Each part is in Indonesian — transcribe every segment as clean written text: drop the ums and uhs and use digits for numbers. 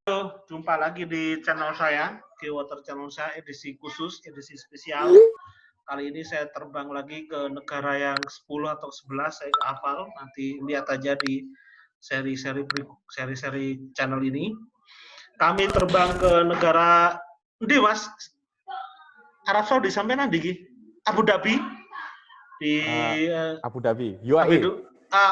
Halo, jumpa lagi di channel saya, K-Water channel saya, edisi khusus, edisi spesial. Kali ini saya terbang lagi ke negara yang 10 atau 11, saya nggak hafal. Nanti lihat aja di seri-seri channel ini. Kami terbang ke negara, di Mas, Arab Saudi sampai nanti, Abu Dhabi, di Abu Dhabi, UAE.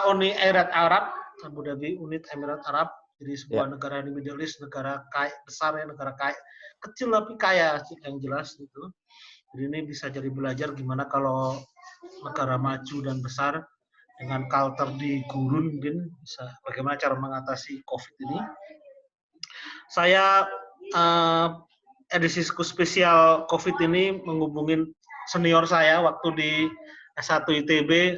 Uni Emirat Arab, Abu Dhabi, Uni Emirat Arab. Jadi sebuah negara di Middle East, negara kaya, besar ya, negara kaya, kecil tapi kaya yang jelas itu. Jadi ini bisa jadi belajar gimana kalau negara maju dan besar dengan culture di gurun mungkin bisa bagaimana cara mengatasi COVID ini. Saya edisi spesial COVID ini menghubungin senior saya waktu di S1 ITB.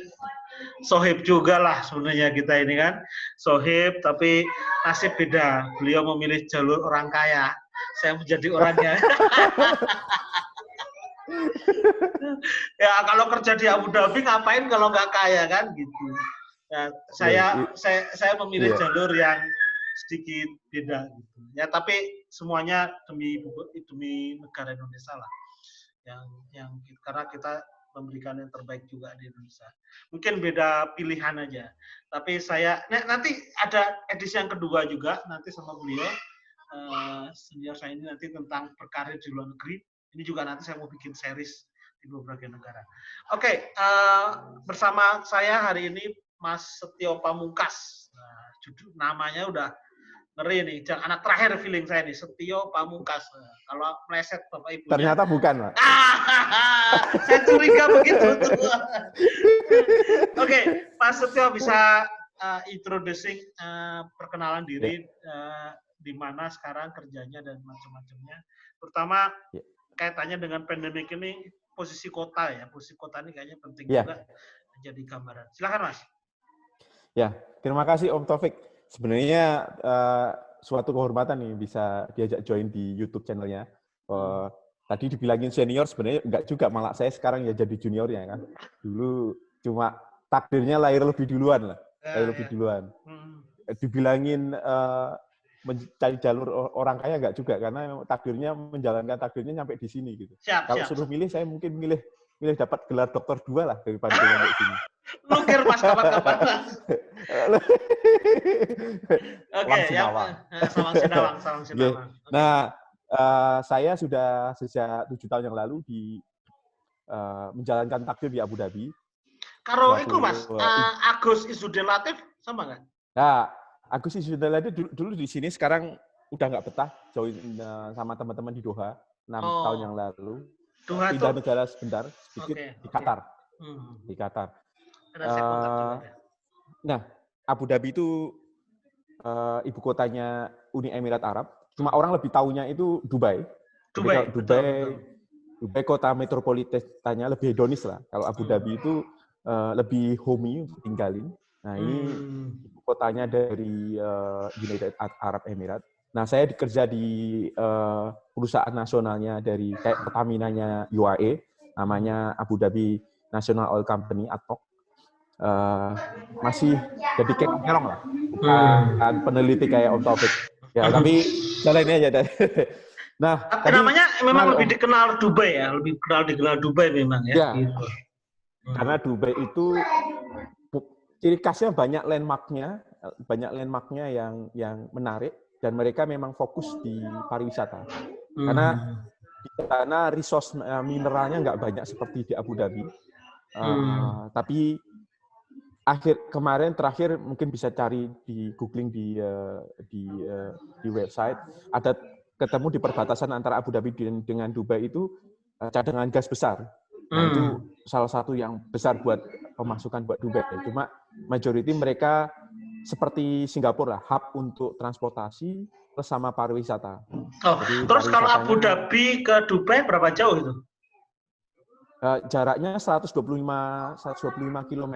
Sohib juga lah sebenarnya kita ini kan, Sohib, tapi nasib beda. Beliau memilih jalur orang kaya, saya menjadi orangnya. Ya kalau kerja di Abu Dhabi ngapain kalau nggak kaya kan gitu. Ya, saya memilih jalur yang sedikit beda gitu. Ya tapi semuanya demi negara Indonesia lah. Yang karena kita memberikan yang terbaik juga di Indonesia. Mungkin beda pilihan aja. Tapi saya nanti ada edisi yang kedua juga nanti sama beliau senior saya ini nanti tentang berkarir di luar negeri. Ini juga nanti saya mau bikin series di beberapa negara. Oke, bersama saya hari ini Mas Setio Pamungkas. Nah, judul namanya udah ngeri nih, anak terakhir feeling saya nih, Setio Pamungkas. Kalau meleset Bapak Ibunya. Ternyata bukan, Pak. Saya curiga begitu. Oke, Pak Setio bisa introducing perkenalan diri, di mana sekarang kerjanya dan macam-macamnya. Terutama kaitannya dengan pandemik ini, posisi kota ya, posisi kota ini kayaknya penting juga jadi gambaran. Silakan Mas. Ya, terima kasih Om Taufik. Sebenarnya suatu kehormatan nih bisa diajak join di YouTube channelnya. Tadi dibilangin senior, sebenarnya enggak juga, malah saya sekarang ya jadi juniornya kan. Dulu cuma takdirnya lahir lebih duluan lah, duluan. Dibilangin mencari jalur orang kaya enggak juga, karena takdirnya menjalankan takdirnya sampai di sini gitu. Kalau suruh milih, saya mungkin milih dapat gelar dokter 2 lah daripada sampai sini. Lukir Mas kapan-kapan Mas. Oke, ya. Salam Sinawang. Nah, saya sudah sejak 7 tahun yang lalu menjalankan takdir di Abu Dhabi. Kalau itu Mas, Agus Izzuddin Latif sama nggak? Nah, Agus Izzuddin Latif dulu di sini, sekarang udah nggak betah, join sama teman-teman di Doha 6 tahun yang lalu. Doha pindah negara sebentar, sedikit di Qatar. Di Qatar. Nah, Abu Dhabi itu ibu kotanya Uni Emirat Arab. Cuma orang lebih tahunya itu Dubai. Dubai kota metropolitannya lebih hedonis lah. Kalau Abu Dhabi itu lebih homey untuk tinggalin. Nah, ini ibu kotanya dari United Arab Emirates. Nah, saya dikerja di perusahaan nasionalnya dari kayak Pertamina-nya UAE, namanya Abu Dhabi National Oil Company, ADNOC. Masih jadi kerong lah, bukan peneliti kayak Om Taufik. Ya, tapi ini aja deh. Nah, tapi namanya memang lebih dikenal Dubai ya, lebih dikenal Dubai memang ya. Ya, gitu. Karena Dubai itu ciri khasnya banyak landmarknya yang menarik. Dan mereka memang fokus di pariwisata. Karena di sana resource mineralnya nggak banyak seperti di Abu Dhabi. Tapi terakhir mungkin bisa cari di googling di website, ada ketemu di perbatasan antara Abu Dhabi dengan Dubai itu cadangan gas besar. Nah, itu salah satu yang besar buat pemasukan buat Dubai. Cuma majority mereka seperti Singapura lah, hub untuk transportasi plus sama pariwisata. Jadi terus kalau Abu Dhabi ke Dubai berapa jauh itu? Jaraknya 125 km.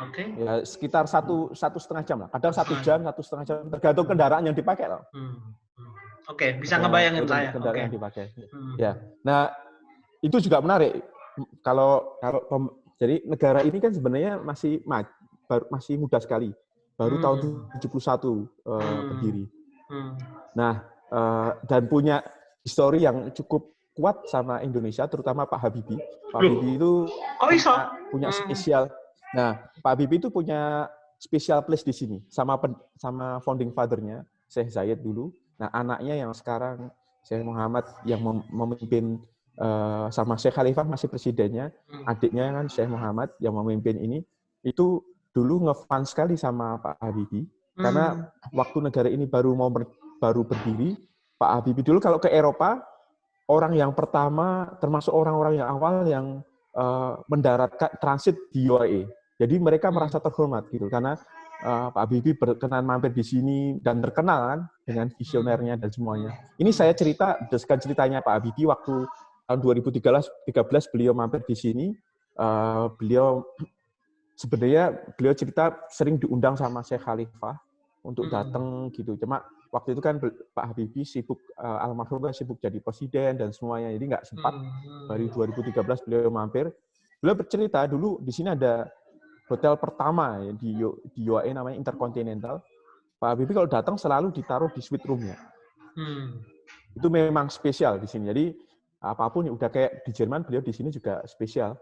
Oke. Ya, sekitar 1,5 jam lah. Kadang 1 jam, 1,5 jam, tergantung kendaraan yang dipakai loh. Oke, bisa ngebayangin saya. Kendaraan yang dipakai. Ya. Nah, itu juga menarik. Jadi negara ini kan sebenarnya masih muda sekali. Baru tahun 71 berdiri. Nah, dan punya histori yang cukup kuat sama Indonesia, terutama Pak Habibie. Pak Habibie itu punya spesial. Nah, Pak Habibie itu punya special place di sini sama founding father-nya Syekh Zayed dulu. Nah, anaknya yang sekarang Syekh Muhammad yang memimpin sama Syekh Khalifah masih presidennya, adiknya kan Syekh Muhammad yang memimpin ini, itu dulu ngefans sekali sama Pak Habibie karena waktu negara ini baru berdiri, Pak Habibie dulu kalau ke Eropa, orang yang pertama termasuk orang-orang yang awal yang mendaratkan transit di UAE. Jadi mereka merasa terhormat gitu karena Pak Habibie berkenan mampir di sini dan terkenal kan dengan visionernya dan semuanya. Ini saya berdasarkan ceritanya Pak Habibie waktu tahun 2013 beliau mampir di sini. Beliau cerita sering diundang sama Syekh Khalifah untuk datang gitu. Cuma waktu itu kan Pak Habibie sibuk, almarhum kan sibuk jadi presiden dan semuanya, jadi nggak sempat. Dari 2013 beliau mampir. Beliau bercerita dulu di sini ada hotel pertama ya, di UAE namanya Intercontinental. Pak Habibie kalau datang selalu ditaruh di suite room-nya. Itu memang spesial di sini. Jadi apapun udah kayak di Jerman, beliau di sini juga spesial.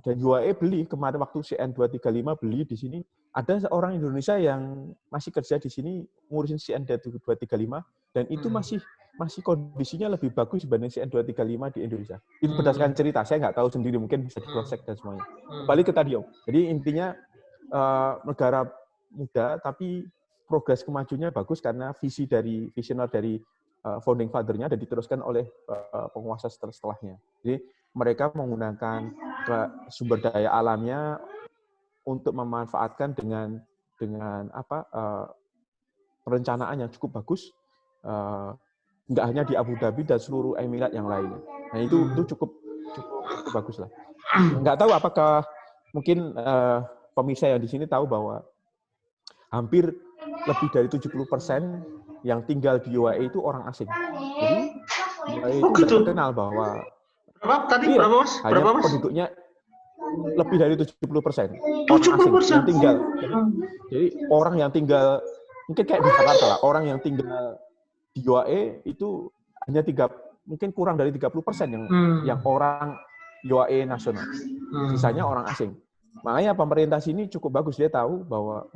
Dan UAE beli kemarin waktu CN235 beli di sini, ada seorang Indonesia yang masih kerja di sini ngurusin CN235 dan itu masih kondisinya lebih bagus dibanding CN235 di Indonesia. Itu berdasarkan cerita, saya nggak tahu sendiri, mungkin bisa di-cross-check dan semuanya. Balik ke tadi, Om. Jadi intinya negara muda tapi progres kemajunya bagus karena visioner dari founding father-nya dan diteruskan oleh penguasa setelahnya. Jadi mereka menggunakan sumber daya alamnya untuk memanfaatkan dengan perencanaan yang cukup bagus, nggak hanya di Abu Dhabi dan seluruh Emirat yang lainnya. Nah itu cukup bagus lah. Nggak tahu apakah mungkin pemirsa yang di sini tahu bahwa hampir lebih dari 70% yang tinggal di UAE itu orang asing. Jadi UAE itu terkenal bahwa berapa Mas? Penduduknya lebih dari 70%. 70% yang tinggal. Jadi orang yang tinggal mungkin kayak di Jakarta lah, orang yang tinggal di UAE itu hanya mungkin kurang dari 30% yang orang UAE nasional. Sisanya orang asing. Makanya pemerintah sini cukup bagus, dia tahu bahwa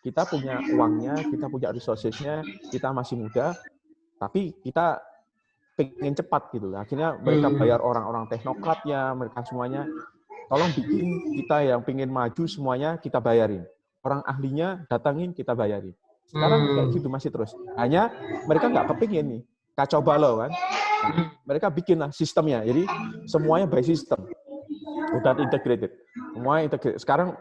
kita punya uangnya, kita punya resources-nya, kita masih muda, tapi kita pengen cepat gitu. Akhirnya mereka bayar orang-orang teknokratnya, mereka semuanya, tolong bikin kita yang pengen maju semuanya kita bayarin. Orang ahlinya datangin, kita bayarin. Sekarang kayak gitu masih terus. Hanya mereka nggak kepingin nih, kacau balau kan. Mereka bikin lah sistemnya, jadi semuanya by system. Udah integrated. Semuanya integrated. Sekarang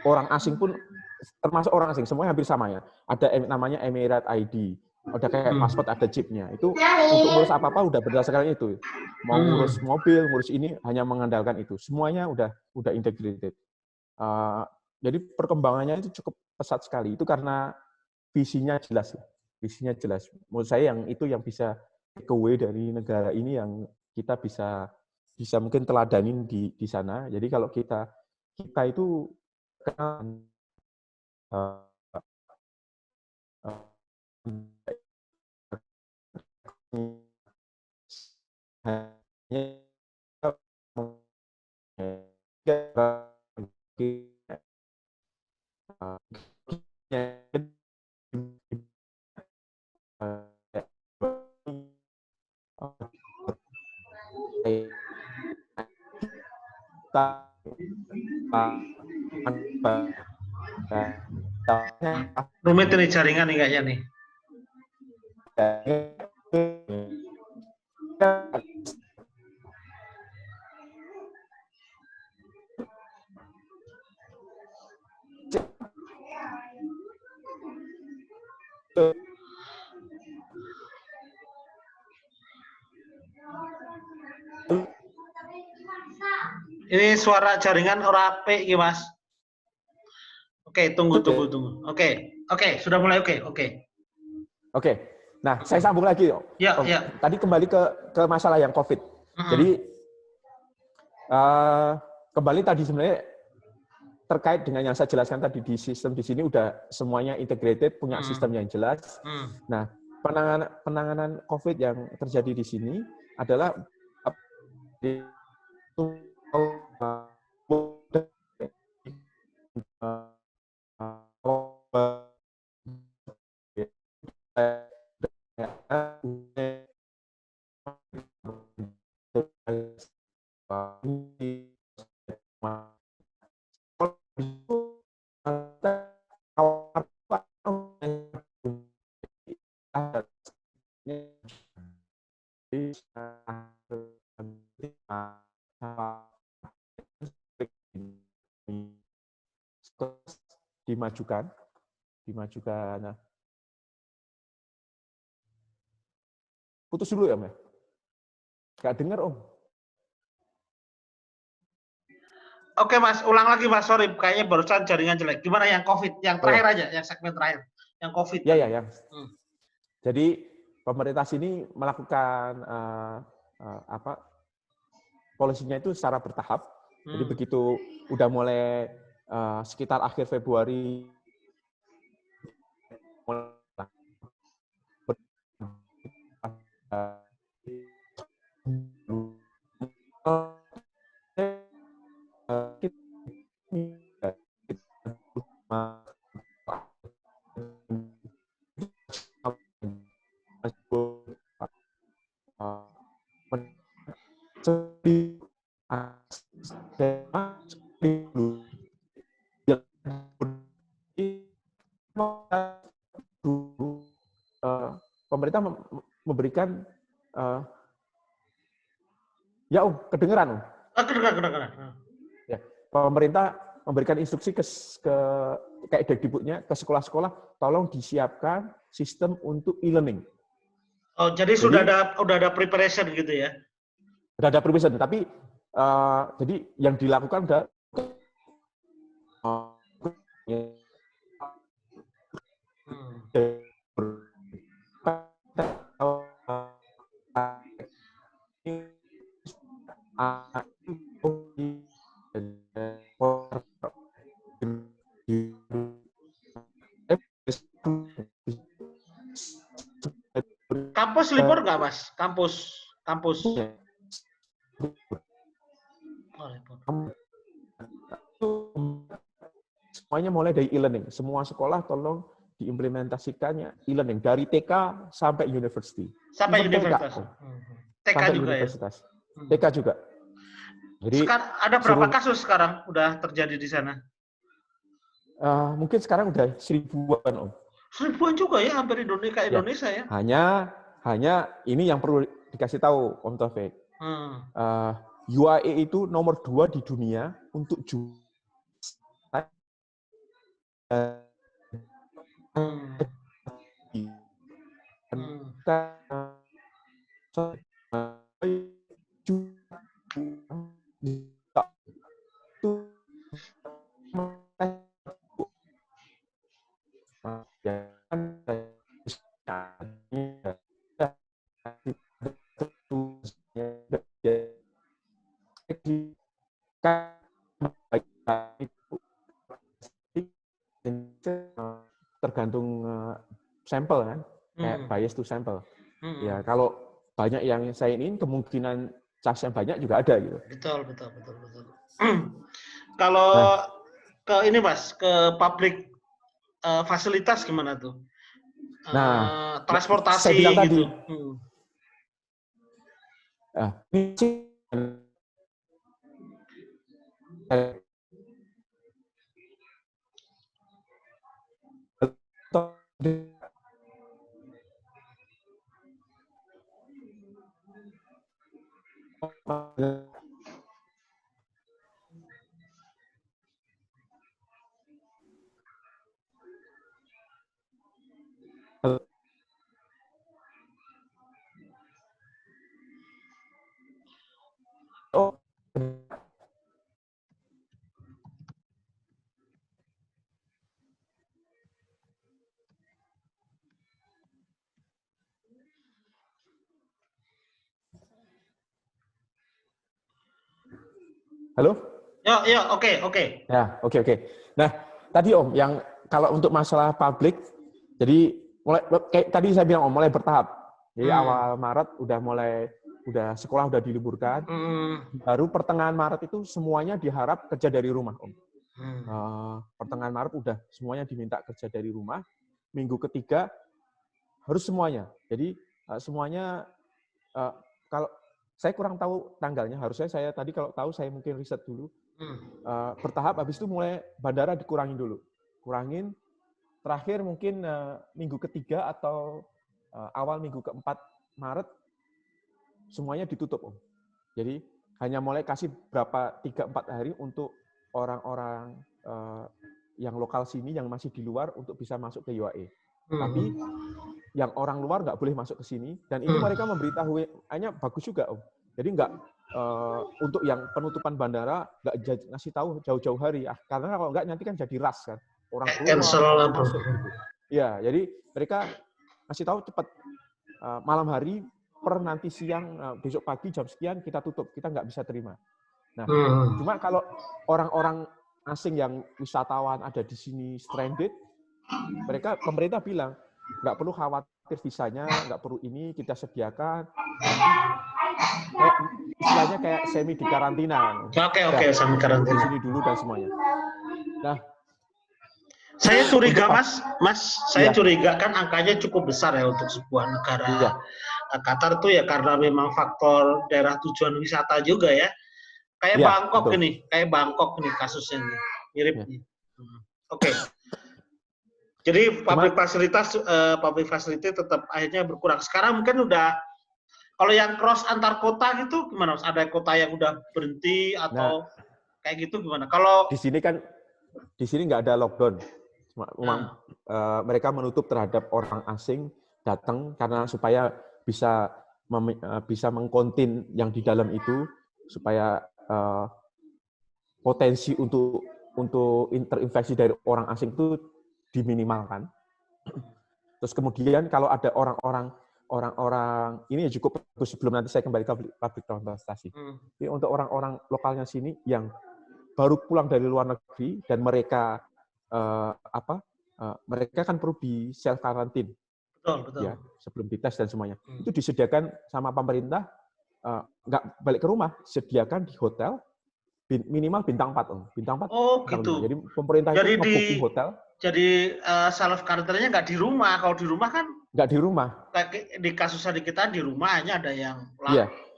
orang asing pun, termasuk orang asing, semuanya hampir sama ya. Ada namanya Emirat ID. Udah kayak paspor ada chipnya. Itu untuk ngurus apa-apa udah berdasarkan itu. Mau ngurus mobil, ngurus ini hanya mengandalkan itu. Semuanya udah integrated. Jadi perkembangannya itu cukup pesat sekali. Itu karena visinya jelas. Visinya jelas. Menurut saya yang bisa take away dari negara ini yang kita bisa mungkin teladanin di sana. Jadi kalau kita itu kan rumit ini jaringan nih kayaknya nih. Ini suara jaringan ora apik iki, Mas. Oke, tunggu. Oke, sudah mulai oke. Oke. Nah, saya sambung lagi. Ya. Tadi kembali ke masalah yang COVID. Jadi kembali tadi sebenarnya terkait dengan yang saya jelaskan tadi di sistem di sini udah semuanya integrated, punya sistem yang jelas. Nah, penanganan COVID yang terjadi di sini adalah dimajukan. Nah, putus dulu ya, Mas? Gak dengar, Om. Oke, Mas, ulang lagi, Mas. Sorry, kayaknya barusan jaringan jelek. Gimana yang COVID? Yang terakhir aja, yang segmen terakhir. Yang COVID. Ya. Jadi pemerintah sini melakukan polisinya itu secara bertahap. Jadi begitu udah mulai sekitar akhir Februari pemerintah memberikan ya Om, kedengeran Om. Kedengeran. Ya, pemerintah memberikan instruksi ke kayak Dikdikbudnya ke sekolah-sekolah, tolong disiapkan sistem untuk e-learning. Oh, jadi sudah ada preparation gitu ya? Sudah ada preparation, tapi jadi yang dilakukan udah Kampus libur nggak, Mas? Kampus. Semuanya mulai dari e-learning. Semua sekolah tolong diimplementasikannya e-learning dari TK sampai university. Sampai universitas. TK sampai juga universitas. Ya? TK juga. Jadi ada berapa kasus sekarang udah terjadi di sana? Mungkin sekarang udah 1000-an Om. 1000-an juga ya, hampir Indonesia ya. Hanya ini yang perlu dikasih tahu Om Taufik. UAE itu nomor 2 di dunia untuk tergantung sampel kan, kayak bias to sampel. Ya kalau banyak yang saya ini kemungkinan cas yang banyak juga ada gitu. Betul. Kalau ke ini Mas, ke public fasilitas gimana tuh? Transportasi saya bilang gitu. Halo? Ya, oke. Ya, oke. Nah, tadi Om, yang kalau untuk masalah publik, jadi mulai kayak tadi saya bilang Om, mulai bertahap. Jadi awal Maret udah sekolah udah diliburkan. Baru pertengahan Maret itu semuanya diharap kerja dari rumah Om. Pertengahan Maret udah semuanya diminta kerja dari rumah. Minggu ketiga harus semuanya. Jadi semuanya kalau saya kurang tahu tanggalnya, harusnya saya tadi kalau tahu saya mungkin riset dulu. Bertahap, habis itu mulai bandara dikurangin dulu. Terakhir mungkin minggu ketiga atau awal minggu keempat Maret, semuanya ditutup Om. Jadi hanya mulai kasih berapa 3-4 hari untuk orang-orang yang lokal sini yang masih di luar untuk bisa masuk ke UAE. Tapi yang orang luar nggak boleh masuk ke sini, dan ini mereka memberitahu hanya bagus juga Om. Jadi nggak untuk yang penutupan bandara nggak ngasih tahu jauh-jauh hari, karena kalau nggak nanti kan jadi ras kan, orang keluar masuk gitu. Ya, jadi mereka ngasih tahu cepat, malam hari per nanti siang, besok pagi jam sekian kita tutup, kita nggak bisa terima. Nah, cuma kalau orang-orang asing yang wisatawan ada di sini stranded, pemerintah bilang nggak perlu khawatir visanya, nggak perlu ini, kita sediakan. Istilahnya kayak semi di karantina. Oke, semi karantina. Di sini dulu dan semuanya. Nah, saya curiga saya curiga kan angkanya cukup besar ya untuk sebuah negara. Iya. Qatar itu ya karena memang faktor daerah tujuan wisata juga ya. Kayak Bangkok ini, kasusnya ini mirip nih. Oke. Jadi public facility tetap akhirnya berkurang. Sekarang mungkin udah, kalau yang cross antar kota gitu gimana Mas? Ada kota yang udah berhenti atau kayak gitu gimana? Kalau di sini nggak ada lockdown. Mereka menutup terhadap orang asing datang karena supaya bisa mengkontin yang di dalam itu, supaya potensi untuk terinfeksi dari orang asing itu diminimalkan. Terus kemudian kalau ada orang-orang ini cukup bagus, sebelum nanti saya kembali ke public transportasi. Jadi untuk orang-orang lokalnya sini yang baru pulang dari luar negeri dan mereka mereka kan perlu di self quarantine. Betul. Ya, sebelum dites dan semuanya. Itu disediakan sama pemerintah, nggak balik ke rumah, sediakan di hotel minimal bintang 4 Om. Bintang 4. Oh, gitu. 5. Jadi pemerintah itu nge-booking hotel. Jadi self quarantine-nya nggak di rumah. Kalau di rumah kan nggak di rumah. Di kasus di kita di rumah hanya ada yang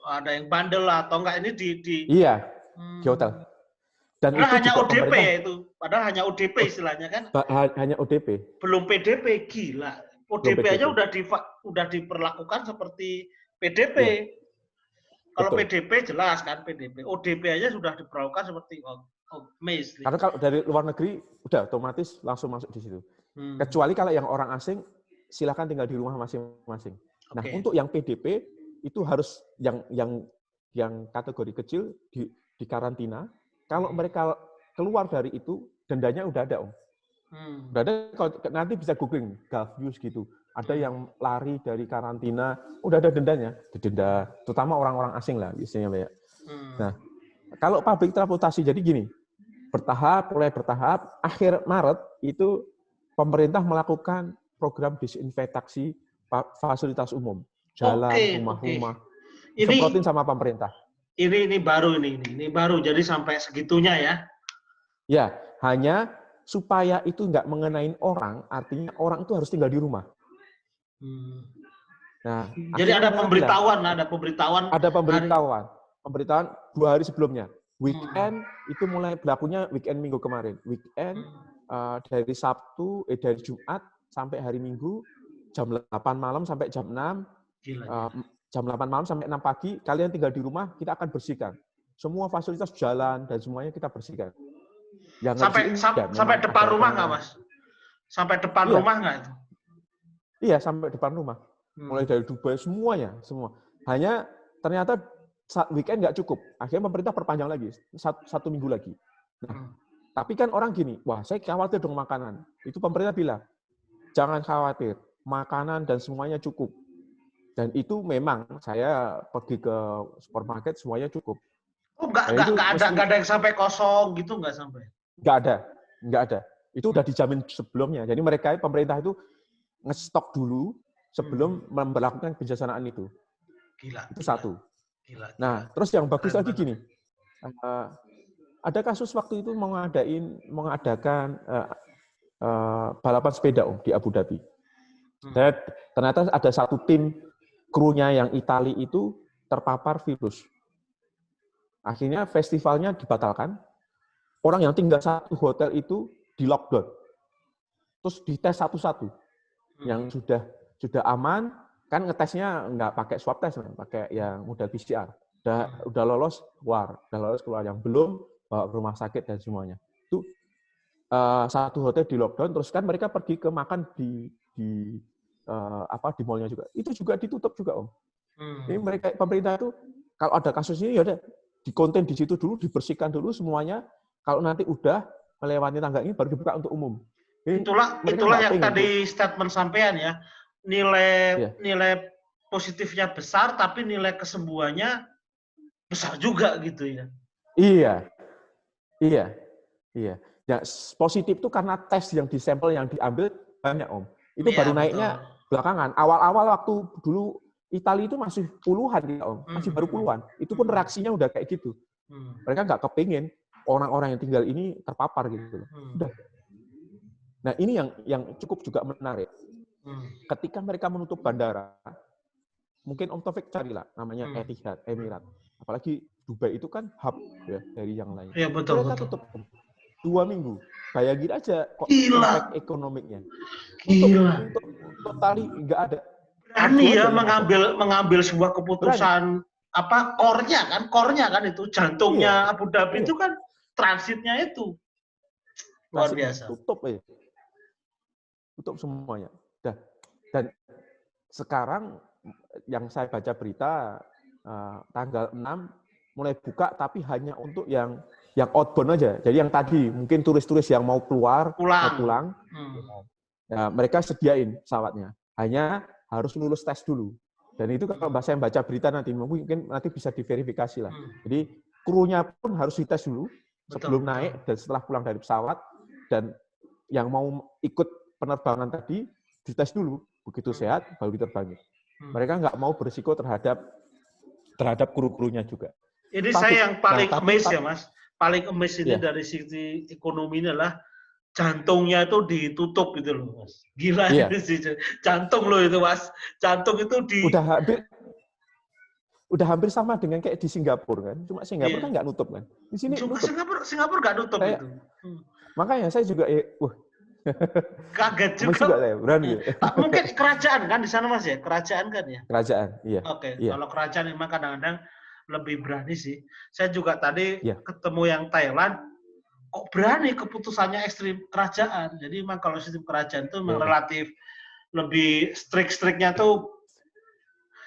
ada yang bandel atau enggak, ini di hotel. Dan padahal itu hanya juga ODP ya itu. Padahal hanya ODP istilahnya kan. Hanya ODP. Belum PDP, gila. ODP aja udah diperlakukan seperti PDP. Yeah. Kalau PDP jelas kan PDP. ODP aja sudah diperlakukan seperti MES. Karena kalau dari luar negeri udah otomatis langsung masuk di situ. Kecuali kalau yang orang asing silakan tinggal di rumah masing-masing. Nah, untuk yang PDP itu harus yang kategori kecil di karantina. Kalau mereka keluar dari itu, dendanya udah ada, Om. Udah ada, kalau nanti bisa googling, Gulf News gitu. Ada yang lari dari karantina, udah ada dendanya. Denda, terutama orang-orang asing lah, biasanya banyak. Nah, kalau public transportasi, jadi gini, mulai bertahap, akhir Maret itu pemerintah melakukan program disinfektasi fasilitas umum. Jalan, rumah-rumah. Disemprotin sama pemerintah. Ini baru ini baru, jadi sampai segitunya ya? Ya, hanya supaya itu nggak mengenain orang, artinya orang itu harus tinggal di rumah. Nah, jadi ada pemberitahuan. Ada pemberitahuan 2 hari sebelumnya. Weekend itu mulai berlakunya weekend minggu kemarin. Weekend dari Jumat sampai hari Minggu jam 8 malam sampai jam 6. Jam 8 malam sampai 6 pagi, kalian tinggal di rumah, kita akan bersihkan. Semua fasilitas jalan dan semuanya kita bersihkan. Sampai depan rumah nggak, Mas? Sampai depan rumah nggak itu? Iya, sampai depan rumah. Mulai dari Dubai, semua. Hanya ternyata saat weekend nggak cukup. Akhirnya pemerintah perpanjang lagi, 1 minggu lagi. Nah, tapi kan orang gini, wah saya khawatir dong makanan. Itu pemerintah bilang, jangan khawatir, makanan dan semuanya cukup. Dan itu memang saya pergi ke supermarket semuanya cukup. Oh, nggak ada yang sampai kosong gitu, nggak sampai? Nggak ada. Itu udah dijamin sebelumnya. Jadi pemerintah itu ngestok dulu sebelum memperlakukan kebijaksanaan itu. Itu satu. Nah, terus yang bagus lagi gini, ada kasus waktu itu mengadakan balapan sepeda di Abu Dhabi. Dan ternyata ada satu tim krunya yang Itali itu terpapar virus. Akhirnya festivalnya dibatalkan. Orang yang tinggal satu hotel itu di lockdown. Terus dites satu-satu. Yang sudah aman, kan ngetesnya nggak pakai swab test, pakai yang model PCR. Udah lolos keluar. Yang belum bawa ke rumah sakit dan semuanya. Itu satu hotel di lockdown, terus kan mereka pergi ke makan di mallnya juga. Itu juga ditutup juga, Om. Jadi pemerintah itu kalau ada kasus ini ya udah dikonten di situ dulu, dibersihkan dulu semuanya. Kalau nanti udah melewati tangga ini baru dibuka untuk umum. Jadi itulah yang tadi statement sampean ya. Nilai positifnya besar tapi nilai kesembuhannya besar juga gitu ya. Iya. Ya, positif itu karena tes yang disampel yang diambil banyak, Om. Itu baru naiknya belakangan. Awal-awal waktu dulu Italia itu masih puluhan ya, Om. Masih baru puluhan. Itu pun reaksinya udah kayak gitu. Mereka nggak kepingin orang-orang yang tinggal ini terpapar gitu. Udah. Nah, ini yang cukup juga menarik. Ketika mereka menutup bandara, mungkin Om Taufik carilah namanya Etihad, Emirat. Apalagi Dubai itu kan hub ya dari yang lain. Ya, betul, mereka tutup 2 minggu. Bayangin aja kok impact ekonomiknya. Gila. Untuk totali nggak ada. Berani ya mengambil sebuah keputusan core-nya kan itu jantungnya Abu Dhabi itu kan transitnya itu luar biasa. Tutup semuanya. Dan sekarang yang saya baca berita tanggal 6 mulai buka tapi hanya untuk yang outbound aja. Jadi yang tadi mungkin turis-turis yang mau pulang. Ya, mereka sediain pesawatnya. Hanya harus lulus tes dulu. Dan itu kalau saya baca berita nanti mungkin nanti bisa diverifikasi lah. Jadi krunya pun harus dites dulu sebelum naik dan setelah pulang dari pesawat, dan yang mau ikut penerbangan tadi dites dulu, begitu sehat baru diterbangin. Mereka nggak mau berisiko terhadap kru-krunya juga. Ini saya yang paling amazed ya, Mas. Paling amazed ini dari sisi ekonomi ini adalah jantungnya itu ditutup gitu loh, Mas. Gila ini sih. Jantung loh itu, Mas. Jantung itu udah hampir sama dengan kayak di Singapura kan. Cuma Singapura kan nggak nutup kan. Di sini nutup. Singapura nggak nutup itu. Makanya saya juga kaget juga. Saya, berani. Mungkin kerajaan kan di sana, Mas ya? Kerajaan kan ya? Kerajaan, iya. Oke. Kalau kerajaan memang kadang-kadang lebih berani sih. Saya juga tadi ketemu yang Thailand, kok berani keputusannya ekstrim kerajaan. Jadi memang kalau sistem kerajaan itu memang relatif lebih strict-strictnya tuh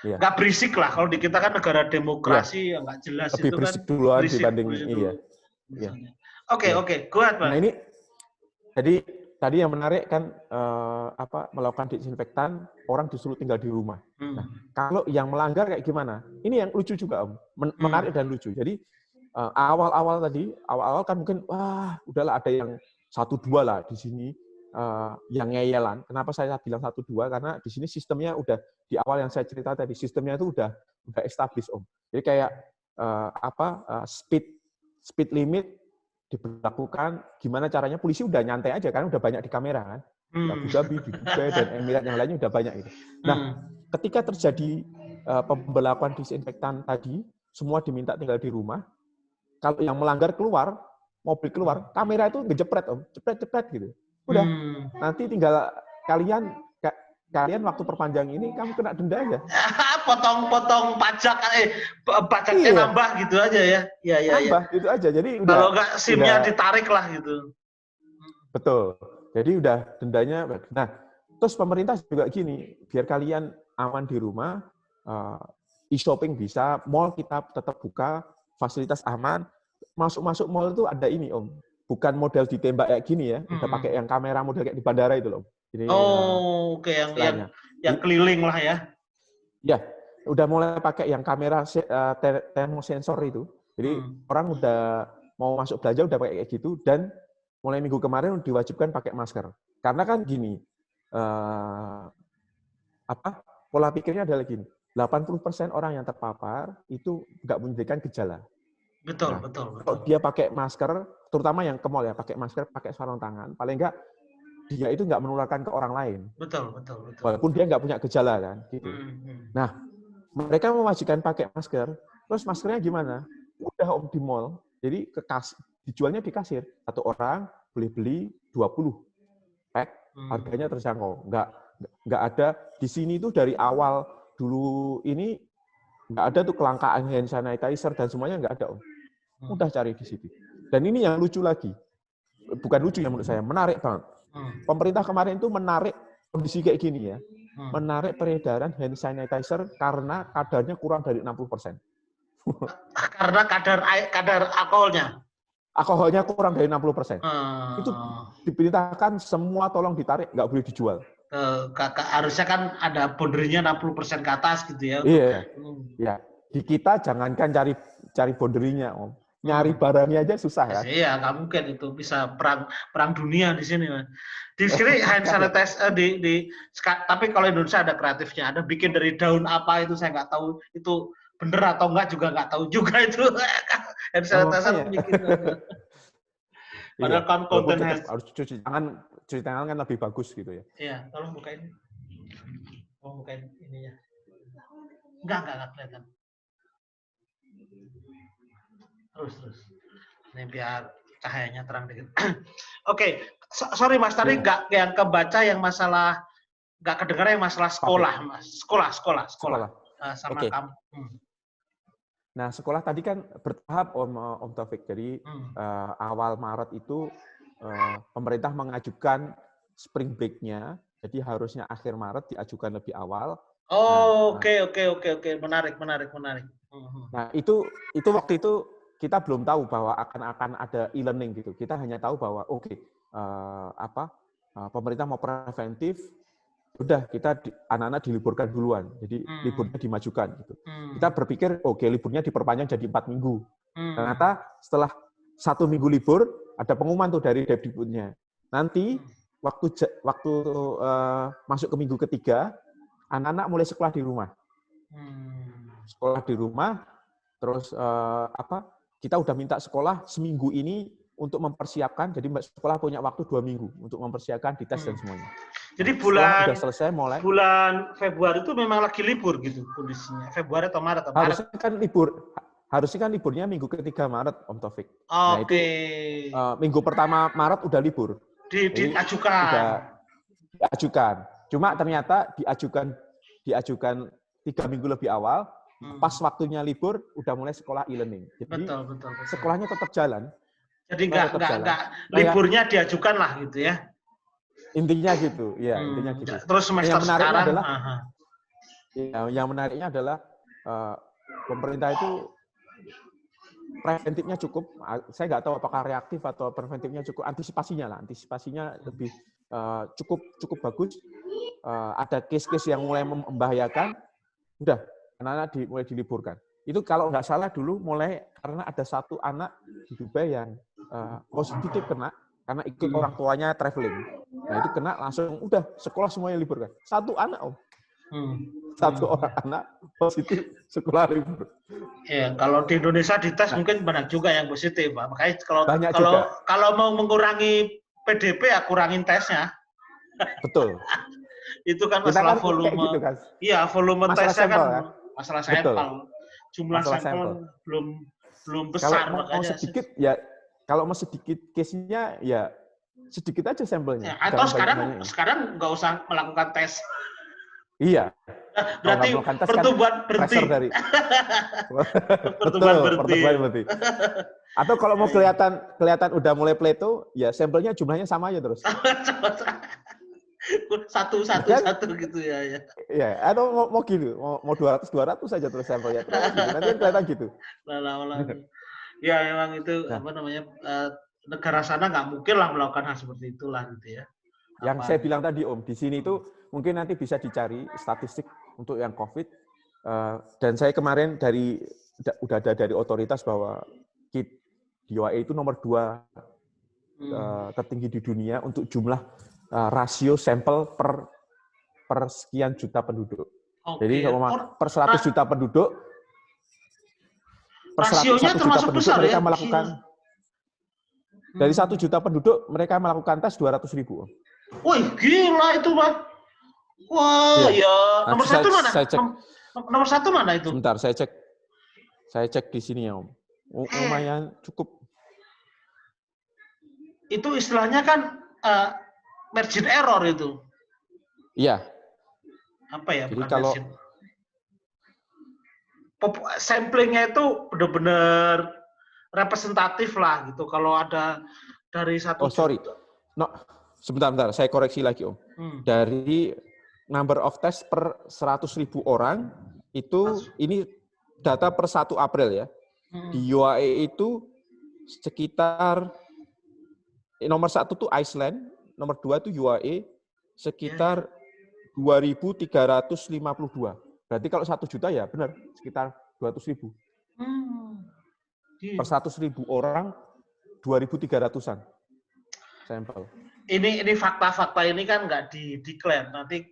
nggak berisik lah. Kalau di kita kan negara demokrasi yang nggak jelas lebih itu berisik kan duluan dibanding Oke, kuat, Pak. Nah ini jadi tadi yang menarik kan melakukan disinfektan, orang disuruh tinggal di rumah. Nah, kalau yang melanggar kayak gimana? Ini yang lucu juga, Om. Menarik dan lucu. Jadi awal-awal kan mungkin udahlah ada yang 1-2 lah di sini yang ngeyelan. Kenapa saya bilang 1-2? Karena di sini sistemnya udah di awal yang saya cerita tadi, sistemnya itu udah established, Om. Jadi kayak speed limit diberlakukan, gimana caranya, polisi udah nyantai aja kan, udah banyak di kamera kan. Abu Dhabi, di Dubai, dan Emirat yang lainnya udah banyak itu. Nah, ketika terjadi pemberlakuan disinfektan tadi, semua diminta tinggal di rumah. Kalau yang melanggar keluar, mobil keluar, kamera itu ngejepret, Om. Jepret gitu. Udah, nanti tinggal kalian waktu perpanjang ini, kamu kena denda aja. Potong pajak, pajaknya nambah gitu aja ya. Nambah, gitu aja. Jadi udah. Kalau nggak SIM-nya ditarik lah gitu. Betul. Jadi udah dendanya. Nah, terus pemerintah juga gini, biar kalian aman di rumah, e-shopping bisa, mall kita tetap buka, fasilitas aman. Masuk mall itu ada ini, Om. Bukan model ditembak kayak gini ya, udah pakai yang kamera model kayak di bandara itu loh. Jadi, oke, yang keliling lah ya. Ya, udah mulai pakai yang kamera termosensor itu. Jadi orang udah mau masuk belanja udah pakai kayak gitu, dan mulai minggu kemarin diwajibkan pakai masker. Karena kan gini, pola pikirnya adalah gini, 80% orang yang terpapar itu nggak menunjukkan gejala. Betul. Kalau dia pakai masker, terutama yang ke mall ya, pakai masker, pakai sarung tangan, paling nggak dia itu nggak menularkan ke orang lain. Betul. Walaupun dia nggak punya gejala kan, gitu. Nah, mereka mewajibkan pakai masker, terus maskernya gimana? Udah di mall, jadi dijualnya di kasir. Satu orang boleh beli 20 pack, harganya terjangkau. Nggak ada di sini tuh dari awal dulu ini nggak ada tuh kelangkaan hand sanitizer dan semuanya nggak ada, Om. Mudah cari di situ. Dan ini yang lucu lagi, bukan lucu ya menurut saya, menarik banget. Pemerintah kemarin itu menarik kondisi kayak gini ya, menarik peredaran hand sanitizer karena kadarnya kurang dari 60%. Karena kadar alkoholnya. Alkoholnya kurang dari 60%. Itu diperintahkan semua tolong ditarik, nggak boleh dijual. Harusnya kan ada boundary-nya 60% ke atas gitu ya. Iya. Ya. Di kita jangankan cari boundary-nya, Om. Nyari barangnya aja susah kan? Iya, nggak mungkin itu bisa perang dunia di sini. Di sini hand sanitizer tapi kalau Indonesia ada kreatifnya, ada bikin dari daun apa itu saya nggak tahu itu bener atau enggak juga nggak tahu juga itu. Hand sanitizer bikin. Padahal kan konten harus cuci tangan kan lebih bagus gitu ya. Iya, tolong bukain. Bukain ininya. Enggak kelihatan. Terus. Ini biar cahayanya terang dikit. Oke, sorry Mas, tadi nggak yang kebaca yang masalah, nggak kedengaran yang masalah sekolah, Mas. Sekolah. Sama kamu. Nah, sekolah tadi kan bertahap, Om Taufik. Jadi awal Maret itu pemerintah mengajukan spring break-nya. Jadi harusnya akhir Maret diajukan lebih awal. Oke. Menarik. Nah, itu waktu itu kita belum tahu bahwa akan ada e-learning gitu. Kita hanya tahu bahwa pemerintah mau preventif, udah kita anak-anak diliburkan duluan. Jadi liburnya dimajukan gitu. Kita berpikir liburnya diperpanjang jadi 4 minggu. Ternyata setelah 1 minggu libur ada pengumuman tuh dari Depdikbudnya. Nanti waktu masuk ke minggu ketiga, anak-anak mulai sekolah di rumah. Sekolah di rumah, terus kita udah minta sekolah seminggu ini untuk mempersiapkan, jadi sekolah punya waktu 2 minggu untuk mempersiapkan dites dan semuanya. Jadi bulan udah selesai mulai. Bulan Februari itu memang lagi libur gitu kondisinya. Februari atau Maret? Harusnya kan liburnya minggu ketiga Maret, Om Taufik. Oke. Nah, itu minggu pertama Maret udah libur. Diajukan. Cuma ternyata diajukan 3 minggu lebih awal. Pas waktunya libur, udah mulai sekolah e-learning. Jadi betul. Sekolahnya tetap jalan. Jadi nggak liburnya diajukan lah gitu ya. Intinya gitu, ya intinya gitu. Terus semester sekarang adalah, yang menariknya adalah pemerintah itu preventifnya cukup. Saya nggak tahu apakah reaktif atau preventifnya cukup. Antisipasinya lebih cukup bagus. Ada case-case yang mulai membahayakan, udah anak-anak mulai diliburkan. Itu kalau nggak salah dulu mulai karena ada satu anak di Dubai yang positif kena karena ikut orang tuanya traveling. Nah itu kena langsung udah sekolah semuanya liburkan. Satu anak, Om. Satu orang anak positif sekolah libur. Ya, kalau di Indonesia dites mungkin banyak juga yang positif, Pak. Makanya kalau mau mengurangi PDP ya kurangin tesnya. Betul. Itu kan masalah volume. Gitu, kan? Iya, volume tesnya kan masalah sampel. Betul. Jumlah sampel belum besar makanya kalau mau sedikit case-nya ya sedikit aja sampelnya. Atau sekarang nggak usah melakukan tes. Iya. Berarti pertumbuhan berhenti. Dari pertumbuhan berhenti. Atau kalau mau kelihatan udah mulai plateau, ya sampelnya jumlahnya sama aja terus. Satu gitu ya. Iya, atau mau gitu, mau 200 saja terus sampelnya. Terus gitu. Nanti kelihatan gitu. Ya memang itu negara sana nggak mungkin lah melakukan hal seperti itulah gitu ya. Yang saya bilang tadi, Om, di sini itu mungkin nanti bisa dicari statistik untuk yang COVID. Dan saya kemarin dari udah ada dari otoritas bahwa kit di UAE itu nomor 2 tertinggi di dunia untuk jumlah rasio sampel per sekian juta penduduk. Jadi per 100 juta penduduk, per 1 juta penduduk besar, mereka ya? melakukan dari 1 juta penduduk mereka melakukan tes 200.000. Wih, gila itu, Pak. Wah, ya. Nomor 1 mana? Nomor 1 mana itu? Sebentar, saya cek di sini ya, Om. Lumayan cukup. Itu istilahnya kan margin error itu. Iya. Apa ya? Jadi kalau samplingnya itu benar-benar representatif lah gitu. Kalau ada dari 1 sorry. No, sebentar, saya koreksi lagi, Om. Dari number of test per 100.000 orang itu ini data per 1 April ya. Di UAE itu sekitar nomor 1 tuh Iceland, nomor 2 itu UAE sekitar 2.352. Berarti kalau 1 juta ya benar sekitar 200.000. Per 100.000 orang 2.300-an sampel. Ini fakta-fakta ini kan nggak di-declare. Nanti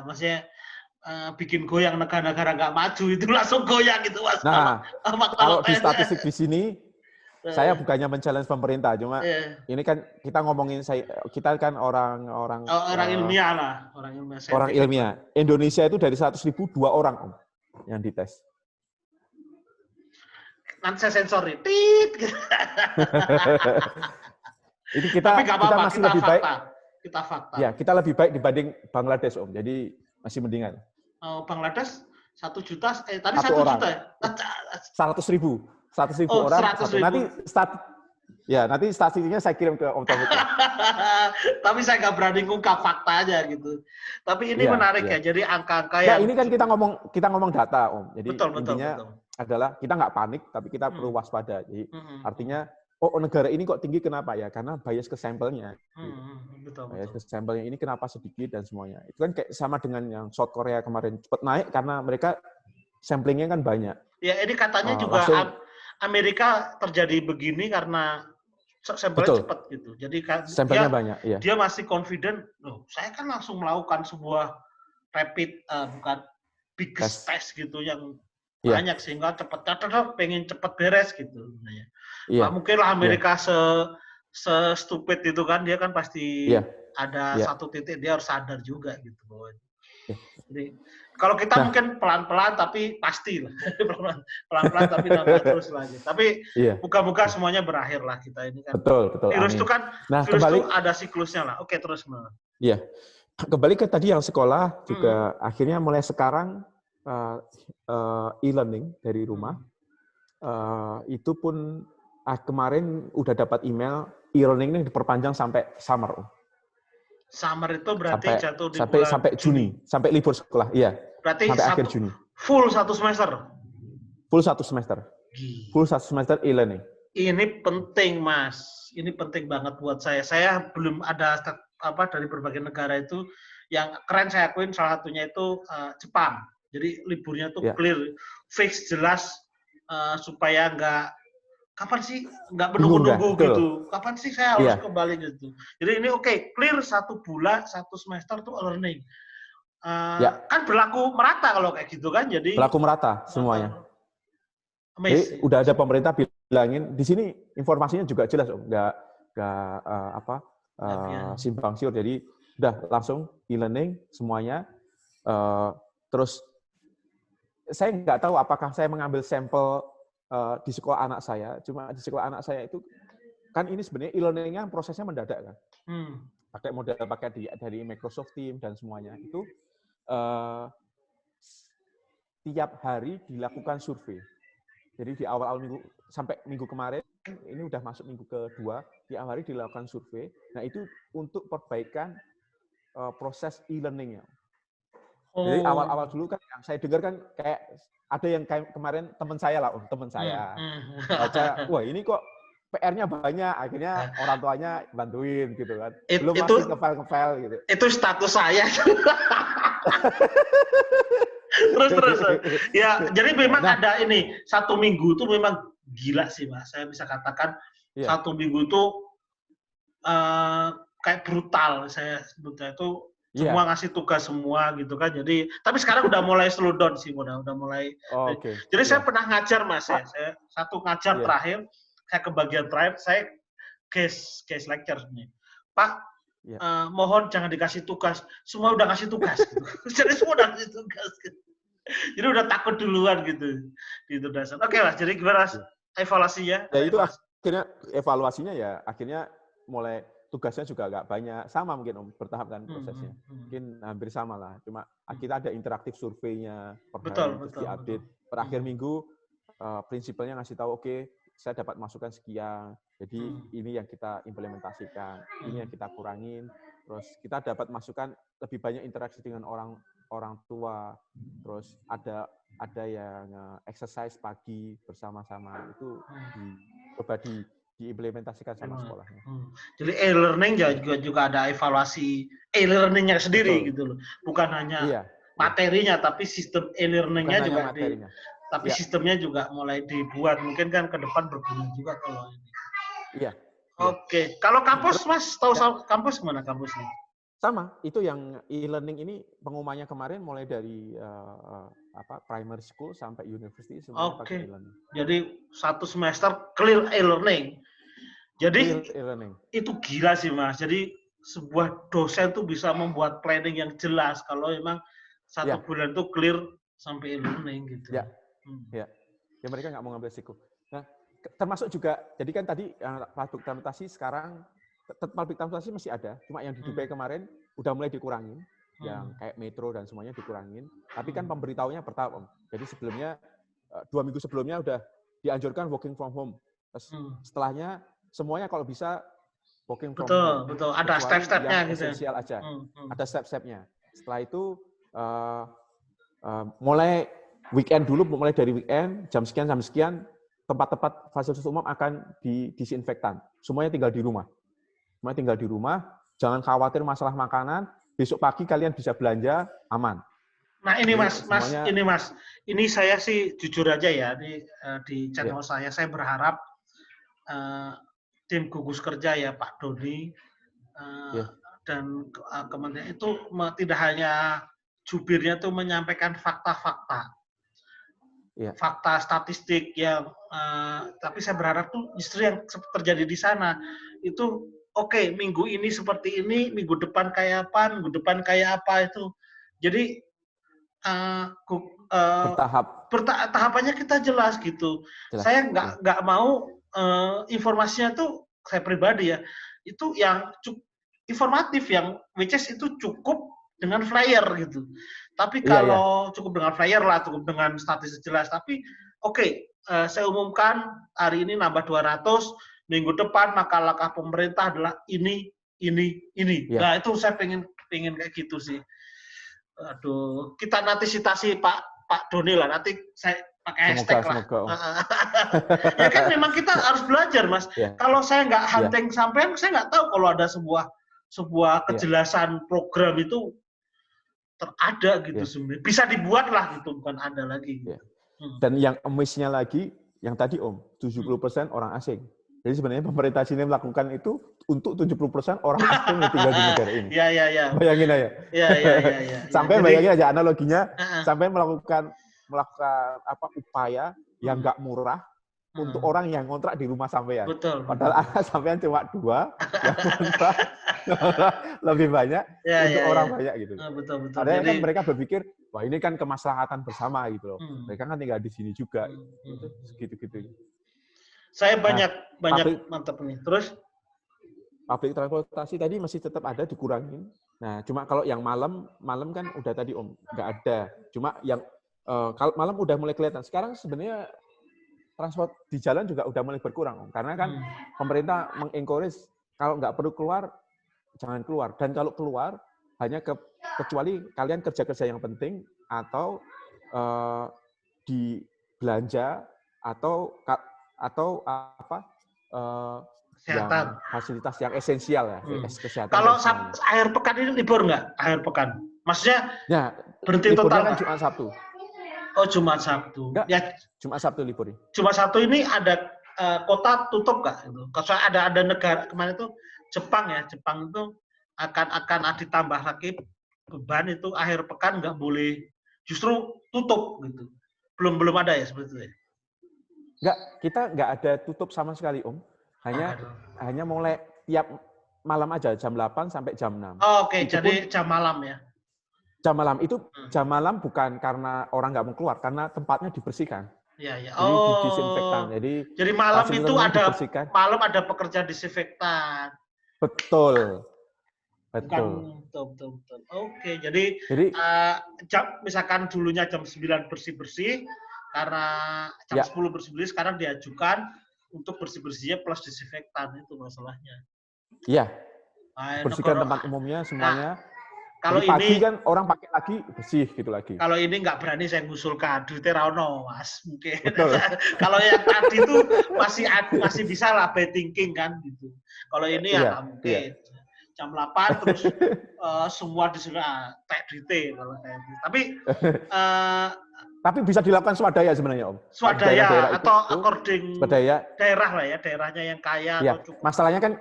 maksudnya bikin goyang negara-negara nggak maju itu langsung goyang gitu, Mas. Nah, kalau di statistik di sini saya bukannya men-challenge pemerintah, cuma ini kan kita ngomongin kita kan orang ilmiah lah, orang ilmiah. Indonesia itu dari 100.000 2 orang, Om, yang dites. Nanti saya sensori, tit. Itu kita masih lebih baik. Kita fakta. Ya, kita lebih baik dibanding Bangladesh, Om. Jadi masih mendingan. Bangladesh 1 juta, tadi 1 juta ya? 100.000 orang. 100.000. Nanti statistiknya saya kirim ke Om Taufik. Tapi saya nggak berani ngungkap fakta aja gitu. Tapi ini menarik ya. Jadi angka-angka yang ini kan kita ngomong data, Om. Jadi intinya betul. adalah kita nggak panik, tapi kita perlu waspada. Jadi artinya, negara ini kok tinggi kenapa ya? Karena bias ke sampelnya. Bias ke sampelnya ini kenapa sedikit dan semuanya. Itu kan kayak sama dengan yang South Korea kemarin cepat naik karena mereka samplingnya kan banyak. Ya, ini katanya juga Amerika terjadi begini karena sampelnya cepat gitu. Jadi sampelnya banyak. Iya. Dia masih confident. Loh, saya kan langsung melakukan sebuah rapid bukan biggest test gitu yang banyak sehingga pengen cepat beres gitu. Mungkin lah Amerika se-stupid itu kan, dia kan pasti ada satu titik dia harus sadar juga gitu. Jadi kalau kita mungkin pelan-pelan tapi pasti lah. Pelan-pelan tapi nambah terus lagi. Tapi moga-moga semuanya berakhir lah kita ini kan. Betul. Virus itu kan virus itu ada siklusnya lah. Oke, terus. Iya. Kembali ke tadi yang sekolah juga akhirnya mulai sekarang e-learning dari rumah. Itu pun kemarin udah dapat email e-learning ini diperpanjang sampai summer. Summer itu berarti jatuh di sampai Juni, sampai libur sekolah. Iya. Berarti sampai akhir Juni. Full 1 semester. Full 1 semester. Full 1 semester e-learning. Ini penting, Mas. Ini penting banget buat saya. Saya belum ada dari berbagai negara itu yang keren saya akuin, salah satunya itu Jepang. Jadi liburnya tuh clear, fix, jelas, supaya kapan sih nggak menunggu-nunggu gitu. Kapan sih saya harus kembali gitu. Jadi ini clear 1 bulan, 1 semester tuh learning. Kan berlaku merata kalau kayak gitu kan. Jadi berlaku merata semuanya. Jadi udah ada pemerintah bilangin di sini informasinya juga jelas, Om. Nggak simpang siur. Jadi udah langsung e-learning semuanya. Terus saya nggak tahu apakah saya mengambil sampel di sekolah anak saya. Cuma di sekolah anak saya itu kan ini sebenarnya e-learning-nya prosesnya mendadak kan. Pakai model dari Microsoft Teams dan semuanya itu tiap hari dilakukan survei. Jadi di awal minggu sampai minggu kemarin ini udah masuk minggu kedua, tiap hari dilakukan survei. Nah itu untuk perbaikan proses e-learning-nya. Jadi awal-awal dulu kan yang saya dengar kan kayak ada yang kayak kemarin teman saya baca, wah ini kok PR-nya banyak, akhirnya orang tuanya bantuin gitu kan. Belum masih ngefile gitu. Itu status saya. Terus. Ya, jadi memang ada ini, 1 minggu itu memang gila sih, Mas. Saya bisa katakan 1 minggu itu kayak brutal saya sebutnya itu. Semua ngasih tugas semua gitu kan. Jadi tapi sekarang udah mulai slow down sih, udah mulai. Jadi saya pernah ngajar, Mas, ya. Saya satu ngajar terakhir, saya ke bagian terakhir, saya case lecture nih. Pak, mohon jangan dikasih tugas. Semua udah ngasih tugas gitu. Jadi semua udah ngasih tugas gitu. Jadi udah takut duluan gitu. Gitu dasar. Oke, Mas. Jadi gimana Mas evaluasinya? Ya itu akhirnya evaluasinya ya akhirnya mulai tugasnya juga agak banyak, sama mungkin Om, bertahap kan prosesnya. Mungkin hampir sama lah, cuma kita ada interaktif surveinya per hari, terus diupdate. Per akhir minggu, prinsipalnya ngasih tahu, oke, saya dapat masukan sekian, jadi ini yang kita implementasikan, ini yang kita kurangin, terus kita dapat masukan lebih banyak interaksi dengan orang tua, terus ada yang exercise pagi bersama-sama, itu coba diimplementasikan sama sekolahnya. Jadi e-learning juga ada evaluasi e-learningnya sendiri gitu loh. Bukan hanya materinya, tapi sistem e-learningnya juga tapi sistemnya juga mulai dibuat. Mungkin kan ke depan berguna juga kalau ini. Iya. Oke. Kalau kampus, Mas, tahu kampus gimana kampusnya? Sama, itu yang e-learning ini pengumumannya kemarin mulai dari primary school sampai university semua pakai e-learning. Jadi 1 semester clear e-learning. Jadi itu gila sih, Mas. Jadi sebuah dosen tuh bisa membuat planning yang jelas kalau memang 1 bulan tuh clear sampai e-learning gitu. Ya, mereka nggak mau ngambil risiko. Nah, termasuk juga, jadi kan tadi public transportasi sekarang, public transportasi masih ada, cuma yang di Dubai kemarin udah mulai dikurangin, yang kayak metro dan semuanya dikurangin. Tapi kan pemberitahunya bertahap, Om. Jadi sebelumnya, 2 minggu sebelumnya udah dianjurkan working from home. Terus setelahnya semuanya kalau bisa working from home. Betul. Ada step-stepnya gitu. Esensial aja. Ada step-stepnya. Setelah itu mulai weekend dulu, mulai dari weekend jam sekian sampai sekian tempat-tempat fasilitas umum akan disinfektan. Semuanya tinggal di rumah. Jangan khawatir masalah makanan. Besok pagi kalian bisa belanja aman. Nah ini Mas, ini saya sih jujur aja ya di channel saya berharap tim gugus kerja ya Pak Doni dan kementerian itu tidak hanya jubirnya tuh menyampaikan fakta-fakta, fakta statistik yang, tapi saya berharap tuh justru yang terjadi di sana itu minggu ini seperti ini, minggu depan kayak apa itu, jadi tahapannya kita jelas gitu. Saya nggak mau informasinya tuh saya pribadi ya itu yang informatif yang which is itu cukup dengan flyer gitu. Tapi kalau cukup dengan flyer lah, cukup dengan statistik jelas. Tapi saya umumkan hari ini nambah 200, minggu depan maka langkah pemerintah adalah ini. Nah itu saya pengen kayak gitu sih. Aduh, kita nanti citasi Pak Doni lah. Nanti saya pakai hashtag lah. Ya kan memang kita harus belajar, Mas. Kalau saya nggak hunting sampean, saya nggak tahu kalau ada sebuah kejelasan program itu terada gitu sebenarnya. Bisa dibuat lah gitu, bukan ada lagi. Gitu. Dan yang miss-nya lagi, yang tadi Om, 70% orang asing. Jadi sebenarnya pemerintah sini melakukan itu untuk 70% orang asing yang tinggal di negara ini. Iya. Bayangin aja. Iya. Sampai bayangin aja analoginya, sampai melakukan upaya yang nggak murah untuk orang yang ngontrak di rumah sampean. Betul. Padahal anak sampean cuma 2, yang ngontrak lebih banyak untuk orang banyak gitu. Betul. Padahal kan mereka berpikir, wah ini kan kemaslahatan bersama gitu loh. Mereka kan tinggal di sini juga. Segitu-gitu. Saya banyak mantap nih. Terus? Public transportasi tadi masih tetap ada dikurangin. Nah, cuma kalau yang malam kan udah tadi Om, nggak ada. Cuma yang kalau malam udah mulai kelihatan. Sekarang sebenarnya transport di jalan juga udah mulai berkurang, Om. Karena kan pemerintah mengencourage kalau nggak perlu keluar, jangan keluar. Dan kalau keluar, hanya kecuali kalian kerja-kerja yang penting atau di belanja atau kesehatan, fasilitas yang esensial ya, kesehatan. Kalau akhir pekan ini libur nggak? Akhir pekan, maksudnya berhenti total kan Jumat Sabtu. Oh, Jumat Sabtu. Enggak, Ya, Jumat Sabtu libur. Jumat Sabtu ini ada kota tutup nggak? Kalau ada negara kemarin itu Jepang ya, Jepang itu akan ditambah lagi beban itu akhir pekan nggak boleh, justru tutup gitu. Belum ada ya seperti itu ya? Enggak, kita nggak ada tutup sama sekali, Om. Hanya mulai tiap malam aja, jam 8 sampai jam 6. Oh, oke, jadi jam malam ya? Jam malam itu jam malam bukan karena orang nggak mau keluar, karena tempatnya dibersihkan. Iya, ya. Jadi didisinfektan. Jadi malam itu dibersihkan. Malam ada pekerja disinfektan. Betul. Betul. Oke, jadi misalkan dulunya jam 9 bersih-bersih, karena jam 10 bersih-bersih, sekarang diajukan untuk bersih-bersihnya plus disinfektan, itu masalahnya. Iya. Bersihkan tempat umumnya semuanya. Kalau pagi ini kan orang pakai lagi bersih gitu lagi. Kalau ini nggak berani saya ngusulkan, duitnya rano, Mas, mungkin. Kalau yang tadi itu masih bisa lah by thinking kan gitu. Kalau ini ya nggak mungkin. Jam 8 terus semua disuruh tek duitnya kalau kayak gitu. Tapi bisa dilakukan swadaya sebenarnya, Om. Swadaya atau according daerah lah ya, daerahnya yang kaya ya, atau cukup. Masalahnya kan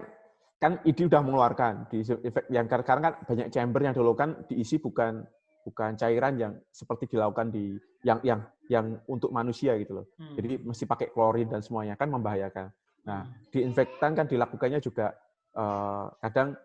ID udah mengeluarkan yang sekarang kan banyak chamber yang dulu kan diisi bukan cairan yang seperti dilakukan di yang untuk manusia gitu loh. Jadi mesti pakai klorin dan semuanya kan membahayakan. Nah, diinfektan kan dilakukannya juga kadang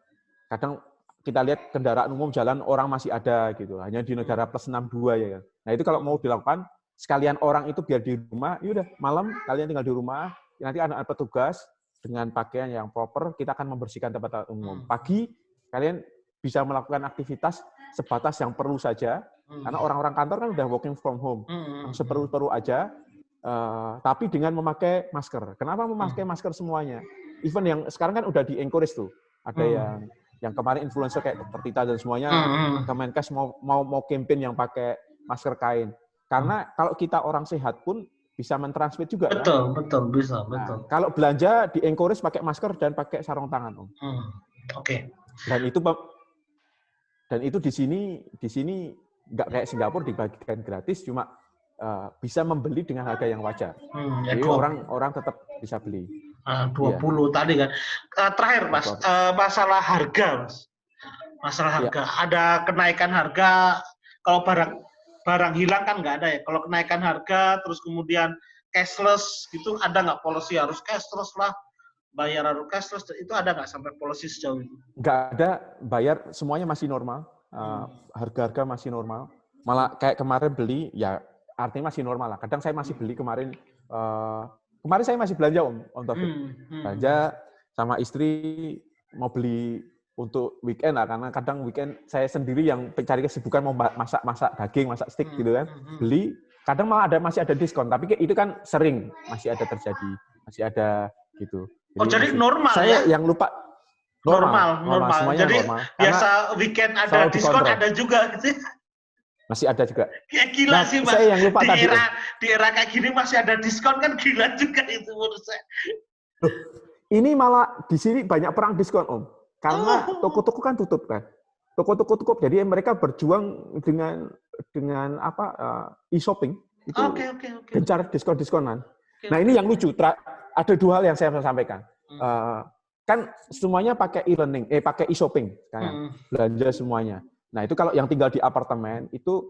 kita lihat kendaraan umum jalan orang masih ada gitu. Hanya di negara plus 62 ya kan. Nah, itu kalau mau dilakukan sekalian orang itu biar di rumah, ya udah malam kalian tinggal di rumah, nanti anak-anak petugas dengan pakaian yang proper, kita akan membersihkan tempat umum. Pagi, kalian bisa melakukan aktivitas sebatas yang perlu saja, karena orang-orang kantor kan udah working from home, yang seperlu-perlu aja, tapi dengan memakai masker. Kenapa memakai masker semuanya? Even yang sekarang kan udah di-encourage tuh, ada yang kemarin influencer kayak Dr. Tita dan semuanya, Kemenkes mau campaign yang pakai masker kain. Karena kalau kita orang sehat pun, bisa mentransmit juga betul, kan? Betul, bisa. Kalau belanja di-encourage pakai masker dan pakai sarung tangan, Om. Oke. Dan itu di sini nggak kayak Singapura dibagikan gratis, cuma bisa membeli dengan harga yang wajar. Jadi orang tetap bisa beli. 20 tadi kan. Terakhir, Mas, masalah harga, Mas. Masalah harga. Ada kenaikan harga kalau barang hilang kan nggak ada ya. Kalau kenaikan harga, terus kemudian cashless gitu, ada nggak policy harus cashless lah, bayar harus cashless, itu ada nggak sampai policy sejauh itu? Nggak ada, bayar semuanya masih normal, harga-harga masih normal. Malah kayak kemarin beli, ya artinya masih normal lah. Kadang saya masih beli kemarin saya masih belanja Om Taufik. Belanja sama istri mau beli untuk weekend lah, karena kadang weekend saya sendiri yang cari kesibukan mau masak daging, masak steak gitu kan, beli, kadang malah masih ada diskon, tapi itu kan sering masih ada terjadi, masih ada gitu. Jadi normal saya ya? yang lupa normal. Jadi normal. Biasa weekend ada diskon dikontrol. Ada juga gitu. Masih ada juga. Ya gila sih Mas. Saya yang lupa di era kayak gini masih ada diskon kan gila juga itu menurut saya. Ini malah di sini banyak perang diskon Om. Karena toko-toko kan tutup kan. Toko-toko tutup. Jadi mereka berjuang dengan e-shopping. Itu gencar diskon-diskonan. Nah ini yang lucu. Ada dua hal yang saya mau sampaikan. Kan semuanya pakai e-learning, pakai e-shopping. Belanja semuanya. Nah itu kalau yang tinggal di apartemen, itu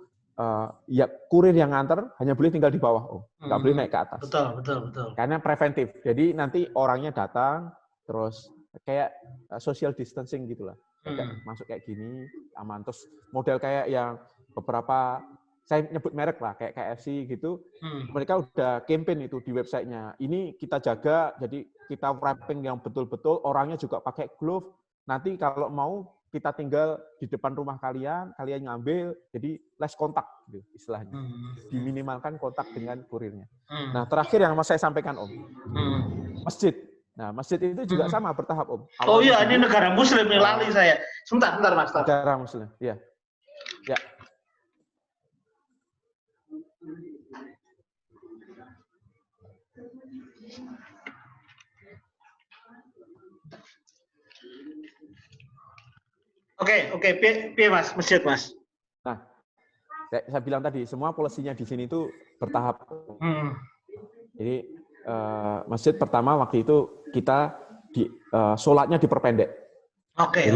ya kurir yang nganter hanya boleh tinggal di bawah Om. Nggak boleh naik ke atas. Betul. Karena preventif. Jadi nanti orangnya datang, terus kayak social distancing gitulah, masuk kayak gini aman. Terus model kayak yang beberapa saya nyebut merek lah kayak KFC gitu, mereka udah campaign itu di websitenya. Ini kita jaga, jadi kita wrapping yang betul-betul, orangnya juga pakai glove. Nanti kalau mau kita tinggal di depan rumah kalian ngambil, jadi less kontak gitu istilahnya, diminimalkan kontak dengan kurirnya. Nah terakhir yang mau saya sampaikan Om, masjid. Nah, masjid itu juga sama bertahap, Om. Oh iya, ini negara muslim nih, lali saya. Sebentar Mas. Negara muslim, iya. Ya. Oke, Mas, masjid, Mas. Nah, saya bilang tadi, semua polisinya di sini itu bertahap. Jadi masjid pertama waktu itu kita sholatnya diperpendek. Oke.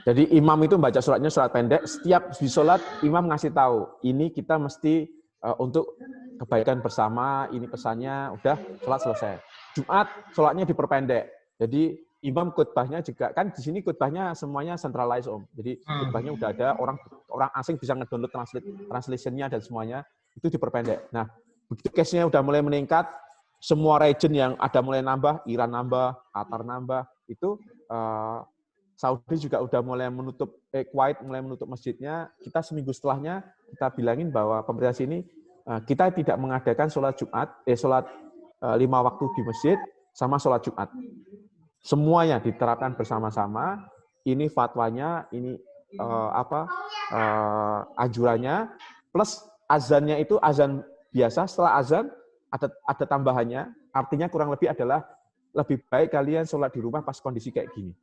Jadi imam itu baca sholatnya sholat pendek. Setiap di sholat imam ngasih tahu, ini kita mesti untuk kebaikan bersama. Ini pesannya, udah sholat selesai. Jumat sholatnya diperpendek. Jadi imam khutbahnya juga kan di sini khutbahnya semuanya centralized Om. Jadi khutbahnya udah ada orang asing bisa ngedownload translation-nya dan semuanya itu diperpendek. Nah begitu case-nya udah mulai meningkat, semua region yang ada mulai nambah, Iran nambah, Qatar nambah, itu Saudi juga udah mulai menutup, Kuwait mulai menutup masjidnya. Kita seminggu setelahnya kita bilangin bahwa pemerintah sini kita tidak mengadakan sholat Jumat, sholat 5 waktu di masjid sama sholat Jumat. Semuanya diterapkan bersama-sama. Ini fatwanya, ini anjurannya, plus azannya itu azan biasa. Setelah azan ada tambahannya. Artinya kurang lebih adalah lebih baik kalian sholat di rumah pas kondisi kayak gini.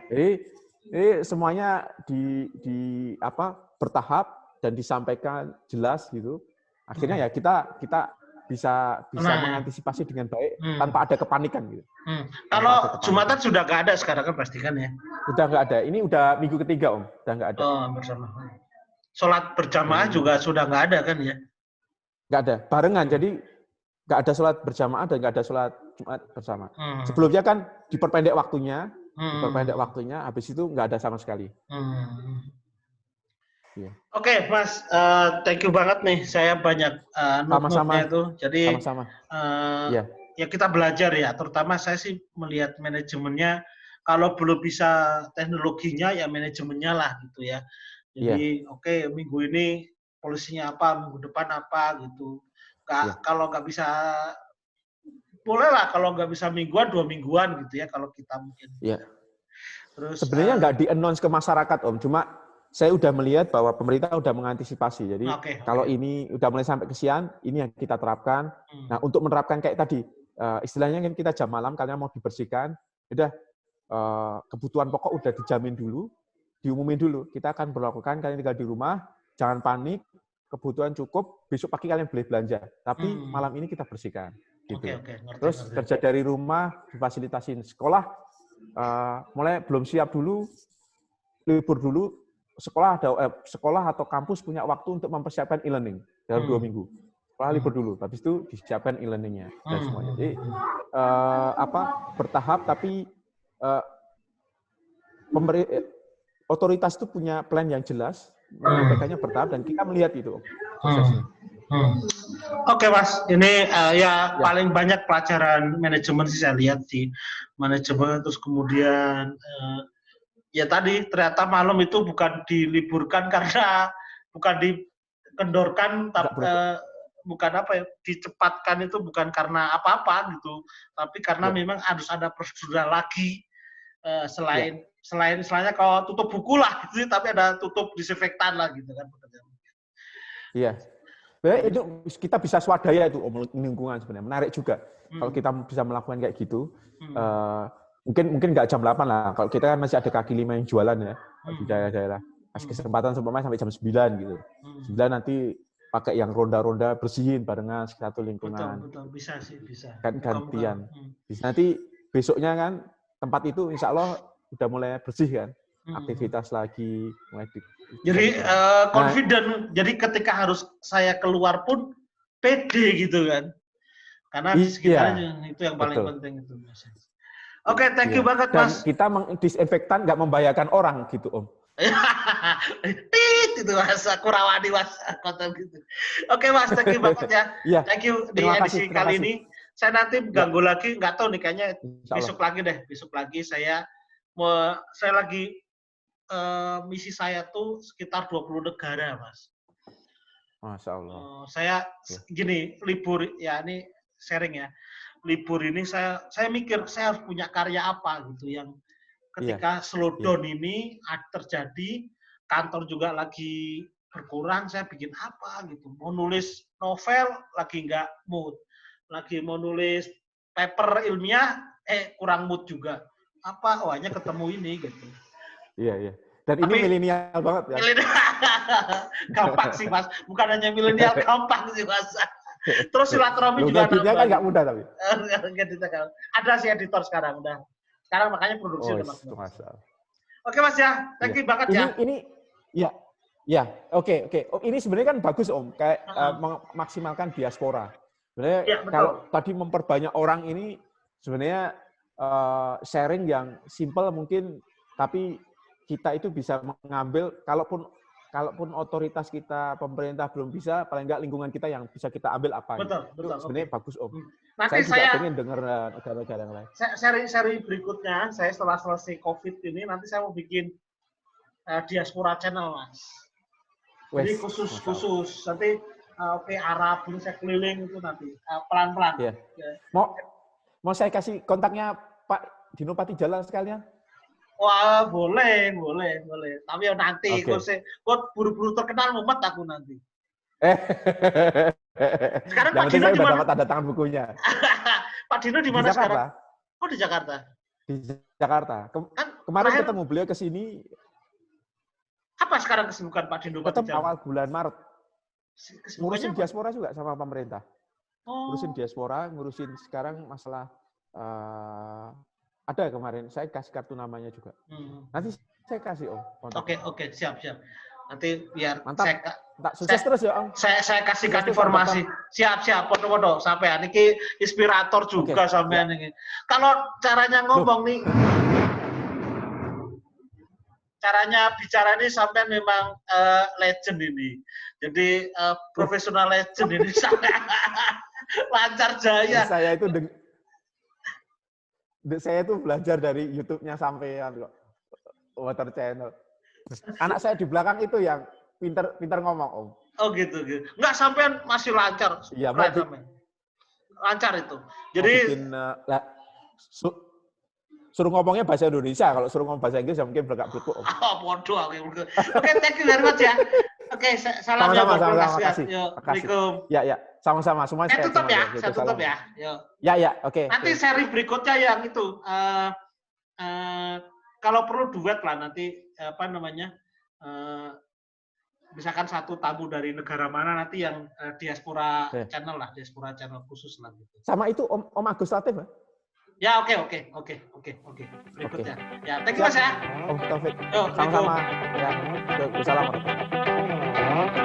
Jadi semuanya bertahap dan disampaikan jelas gitu. Akhirnya ya kita bisa mengantisipasi dengan baik tanpa ada kepanikan gitu. Kalau Jumatan sudah nggak ada sekarang kan pasti kan ya? Udah nggak ada. Ini udah minggu ketiga Om, udah nggak ada. Bersama. Sholat berjamaah juga sudah nggak ada kan ya? Nggak ada, barengan. Jadi nggak ada sholat berjamaah dan nggak ada sholat Jumat bersama. Sebelumnya kan diperpendek waktunya, habis itu nggak ada sama sekali. Yeah. Oke, Mas, thank you banget nih. Saya banyak sama-sama itu. Jadi yeah. Ya kita belajar ya. Terutama saya sih melihat manajemennya. Kalau belum bisa teknologinya, ya manajemennya lah gitu ya. Jadi oke, minggu ini polisinya apa, minggu depan apa gitu. Kalau nggak bisa, boleh lah kalau nggak bisa mingguan, 2 mingguan gitu ya kalau kita mungkin. Terus sebenarnya nggak di-announce ke masyarakat Om, cuma saya udah melihat bahwa pemerintah udah mengantisipasi. Jadi kalau ini udah mulai sampai ke siang, ini yang kita terapkan. Nah untuk menerapkan kayak tadi, istilahnya kan kita jam malam kalian mau dibersihkan, udah kebutuhan pokok udah dijamin dulu, diumumin dulu. Kita akan berlakukan kalian tinggal di rumah, jangan panik, kebutuhan cukup, besok pagi kalian boleh belanja. Tapi malam ini kita bersihkan. Gitu. Terus kerja dari rumah difasilitasin. Sekolah mulai belum siap dulu, libur dulu. Sekolah atau kampus punya waktu untuk mempersiapkan e-learning dalam 2 minggu. Sekolah libur dulu, habis itu disiapkan e-learningnya dan semuanya. Jadi bertahap, tapi otoritas itu punya plan yang jelas, menyampaikannya bertahap dan kita melihat itu prosesnya. Oke Mas, ini paling banyak pelajaran manajemen sih saya lihat di manajemen, terus kemudian ya tadi ternyata malam itu bukan diliburkan karena bukan dikendorkan, tapi bukan dicepatkan itu bukan karena apa-apa gitu, tapi karena memang harus ada prosedur lagi selain istilahnya kalau tutup buku lah gitu, tapi ada tutup disinfektan lah gitu kan. Iya. Itu kita bisa swadaya itu lingkungan sebenarnya. Menarik juga kalau kita bisa melakukan kayak gitu. Mungkin nggak jam 8 lah. Kalau kita kan masih ada kaki 5 yang jualan ya di daerah-daerah. Kasih kesempatan sampai jam 9 gitu. 9 nanti pakai yang ronda-ronda bersihin barengan satu lingkungan. Betul. Bisa sih, bisa. Kan gantian. Nanti besoknya kan tempat itu insya Allah udah mulai bersih kan. Aktivitas lagi mulai jadi confident. Jadi ketika harus saya keluar pun pede gitu kan. Karena di sekitarnya itu yang paling penting itu. Oke, thank you banget Mas. Dan kita mendisinfektan nggak membahayakan orang gitu Om. Itu Mas, Kurawadi Mas, kota gitu. Oke Mas, thank you banget ya. Thank you di edisi kali ini. Saya nanti ganggu lagi, nggak tahu nih kayaknya besok lagi deh. Besok lagi saya lagi misi saya tuh sekitar 20 negara Mas. Masya Allah. Saya gini, libur ya, ini sharing ya. Libur ini saya mikir saya harus punya karya apa gitu yang ketika slowdown ini terjadi, kantor juga lagi berkurang, saya bikin apa gitu. Mau nulis novel lagi nggak mood, lagi mau nulis paper ilmiah kurang mood juga. Hanya ketemu ini gitu. Iya. Dan ini milenial banget ya. Gampang sih Mas, bukan hanya milenial, gampang sih Mas. Terus silaturahmi juga nambah. Kan nggak mudah tapi. Ada sih editor sekarang udah. Sekarang makanya produksi udah Mas. Oke Mas ya, thank you banget ya. Ini ya, oke. Oh, ini sebenarnya kan bagus Om, kayak memaksimalkan diaspora. Sebenarnya kalau tadi memperbanyak orang ini sebenarnya sharing yang simple mungkin, tapi kita itu bisa mengambil, kalaupun otoritas kita, pemerintah belum bisa, paling enggak lingkungan kita yang bisa kita ambil apa. Betul. Sebenarnya bagus Om. Nanti saya juga pengen dengar negara-negara yang lain. Seri berikutnya, saya setelah selesai COVID ini, nanti saya mau bikin diaspora channel Mas. Jadi khusus nanti Arab, saya keliling itu nanti pelan-pelan. Yeah. Mau saya kasih kontaknya Pak Dino Patijala sekalian? Wah, boleh. Tapi nanti, kok buru-buru terkenal mumet aku nanti. Sekarang Pak Dino di mana? Dapat tanda tangan bukunya. Pak Dino di mana sekarang? Oh, di Jakarta. Di Jakarta. Kemarin ketemu beliau ke sini. Apa sekarang kesibukan Pak Dino? Ketemu awal bulan Maret. Ngurusin diaspora juga sama pemerintah. Ngurusin diaspora, ngurusin sekarang masalah ada kemarin, saya kasih kartu namanya juga. Nanti saya kasih Om. Oke, siap. Nanti biar mantap. Sukses terus ya Om. Saya kasihkan informasi. Siap, foto-foto sampean iki inspirator juga sampean ini. Kalau caranya ngomong nih, caranya bicara ini sampean memang legend ini. Jadi profesional legend ini sampean lancar jaya. Saya itu belajar dari YouTube-nya sampean kok. Water Channel. Anak saya di belakang itu yang pinter ngomong, Om. Oh gitu. Enggak, sampean masih lancar. Iya, lancar itu. Jadi suruh ngomongnya bahasa Indonesia, kalau suruh ngomong bahasa Inggris ya mungkin berkak-berkuk, Om. Bodoh. Oke, thank you very much ya. Oke, salam ya buat makasih. Assalamualaikum. Ya, sama-sama. Semua saya tutup ya. Saya tutup ya. Ya, oke. Nanti seri berikutnya yang itu kalau perlu duet lah nanti misalkan satu tamu dari negara mana nanti yang diaspora channel lah, diaspora channel khusus lah gitu. Sama itu Om Agus Latif ya? Ya, oke. Berikutnya. Ya, thank you Mas ya. Om Taufik. Sama-sama. Ya, Assalamualaikum.